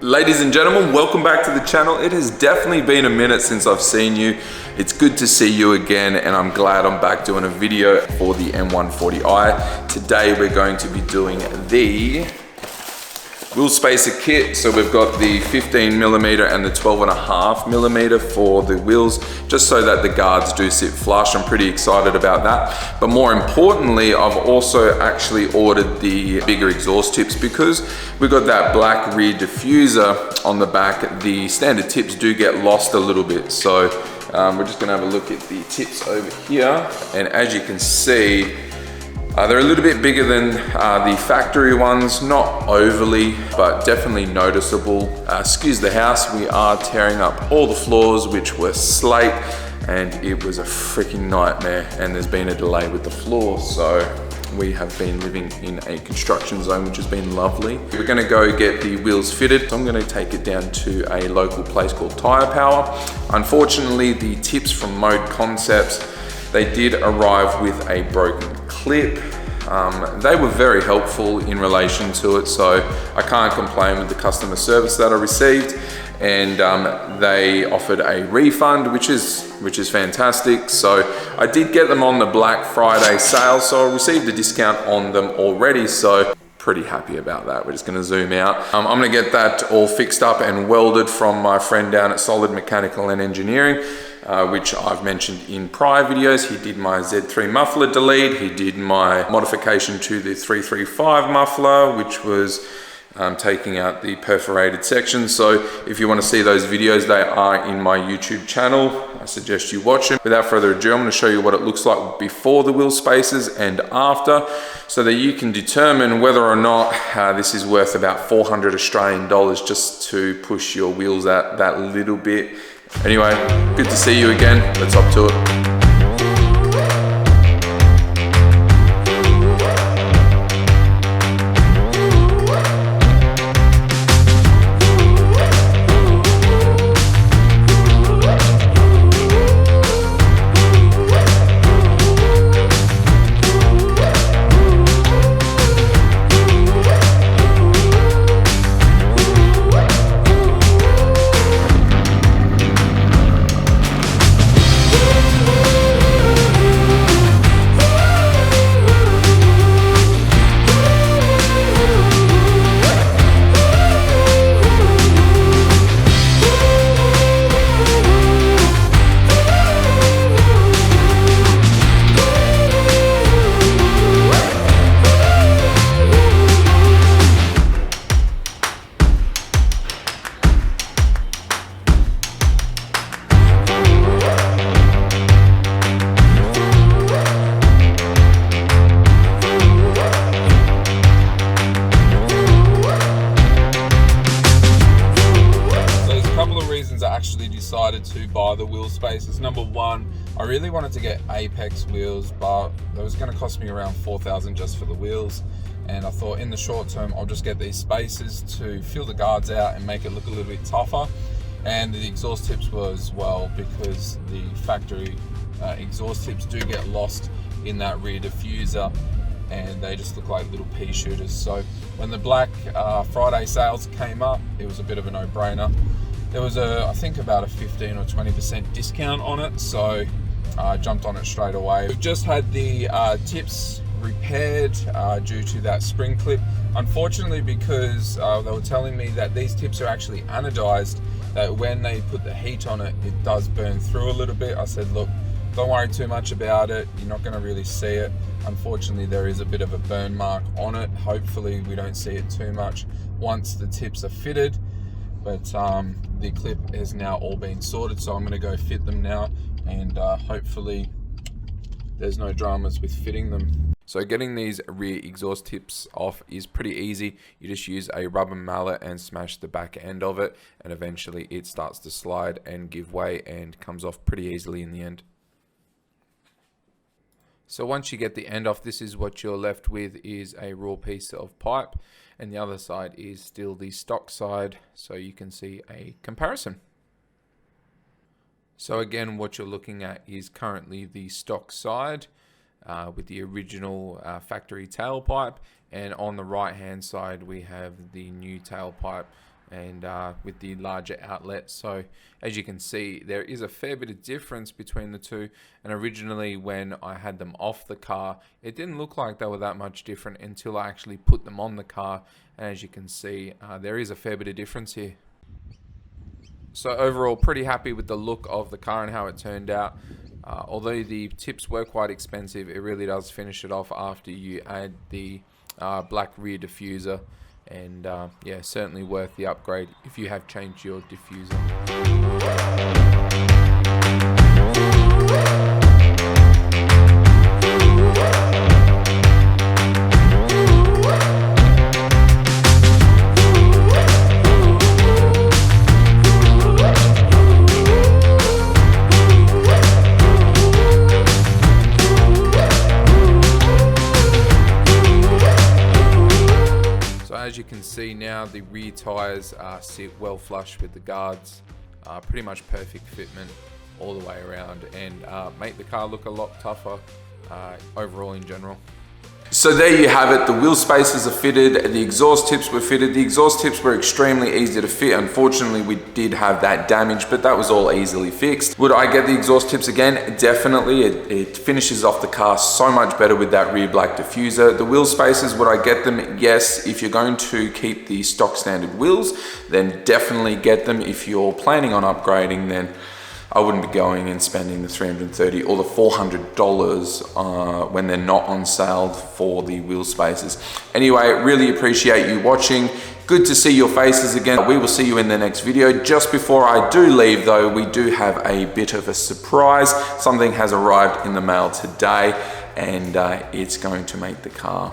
Ladies and gentlemen, welcome back to the channel. It has definitely been a minute since I've seen you. It's good to see you again, and I'm glad I'm back doing a video for the M140i. Today we're going to be doing the wheel spacer kit. So we've got the 15mm and the 12.5mm for the wheels, just so that the guards do sit flush. I'm pretty excited about that. But more importantly, I've also actually ordered the bigger exhaust tips because we've got that black rear diffuser on the back. The standard tips do get lost a little bit. So we're just gonna have a look at the tips over here. And as you can see, they're a little bit bigger than the factory ones, not overly, but definitely noticeable. Excuse the house, we are tearing up all the floors, which were slate, and it was a freaking nightmare, and there's been a delay with the floor, so we have been living in a construction zone, which has been lovely. We're gonna go get the wheels fitted. So I'm gonna take it down to a local place called Tire Power. Unfortunately, the tips from Mode Concepts, they did arrive with a broken clip. They were very helpful in relation to it, so I can't complain with the customer service that I received, and they offered a refund, which is fantastic. So I did get them on the Black Friday sale, so I received a discount on them already, so pretty happy about that. We're just gonna zoom out. I'm gonna get that all fixed up and welded from my friend down at Solid Mechanical and Engineering, which I've mentioned in prior videos. He did my Z3 muffler delete. He did my modification to the 335 muffler, which was taking out the perforated section. So if you want to see those videos, they are in my YouTube channel. I suggest you watch them. Without further ado, I'm going to show you what it looks like before the wheel spacers and after, so that you can determine whether or not this is worth about 400 Australian dollars just to push your wheels out that little bit. Anyway, good to see you again. Let's hop to it. Decided to buy the wheel spacers. Number one, I really wanted to get Apex wheels, but it was going to cost me around 4,000 just for the wheels, and I thought in the short term I'll just get these spacers to fill the guards out and make it look a little bit tougher. And the exhaust tips was, well, because the factory exhaust tips do get lost in that rear diffuser, and they just look like little pea shooters. So when the Black Friday sales came up, it was a bit of a no-brainer. There was I think about a 15 or 20% discount on it, so I jumped on it straight away. We've just had the tips repaired due to that spring clip. Unfortunately, because they were telling me that these tips are actually anodized, that when they put the heat on it, it does burn through a little bit. I said, look, don't worry too much about it. You're not going to really see it. Unfortunately, there is a bit of a burn mark on it. Hopefully, we don't see it too much once the tips are fitted. But the clip has now all been sorted, so I'm going to go fit them now, and hopefully there's no dramas with fitting them. So getting these rear exhaust tips off is pretty easy. You just use a rubber mallet and smash the back end of it, and eventually it starts to slide and give way and comes off pretty easily in the end. So once you get the end off, this is what you're left with, is a raw piece of pipe, and the other side is still the stock side, so you can see a comparison. So again, what you're looking at is currently the stock side with the original factory tailpipe, and on the right hand side we have the new tailpipe, and with the larger outlet. So as you can see, there is a fair bit of difference between the two, and originally when I had them off the car, it didn't look like they were that much different until I actually put them on the car, and as you can see, there is a fair bit of difference here. So overall, pretty happy with the look of the car and how it turned out. Although the tips were quite expensive, it really does finish it off after you add the black rear diffuser, and yeah, certainly worth the upgrade if you have changed your diffuser. As you can see now, the rear tyres sit well flush with the guards, pretty much perfect fitment all the way around, and make the car look a lot tougher overall in general. So there you have it, the wheel spacers are fitted, the exhaust tips were fitted. The exhaust tips were extremely easy to fit. Unfortunately, we did have that damage, but that was all easily fixed. Would I get the exhaust tips again? Definitely. It finishes off the car so much better with that rear black diffuser. The wheel spacers, would I get them? Yes. If you're going to keep the stock standard wheels, then definitely get them. If you're planning on upgrading, then I wouldn't be going and spending the $330 or the $400 when they're not on sale for the wheel spacers. Anyway, really appreciate you watching. Good to see your faces again. We will see you in the next video. Just before I do leave though, we do have a bit of a surprise. Something has arrived in the mail today, and it's going to make the car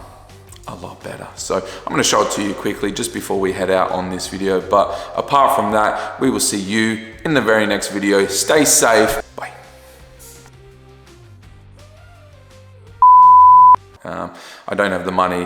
a lot better. So I'm going to show it to you quickly just before we head out on this video. But apart from that, we will see you in the very next video. Stay safe. Bye. I don't have the money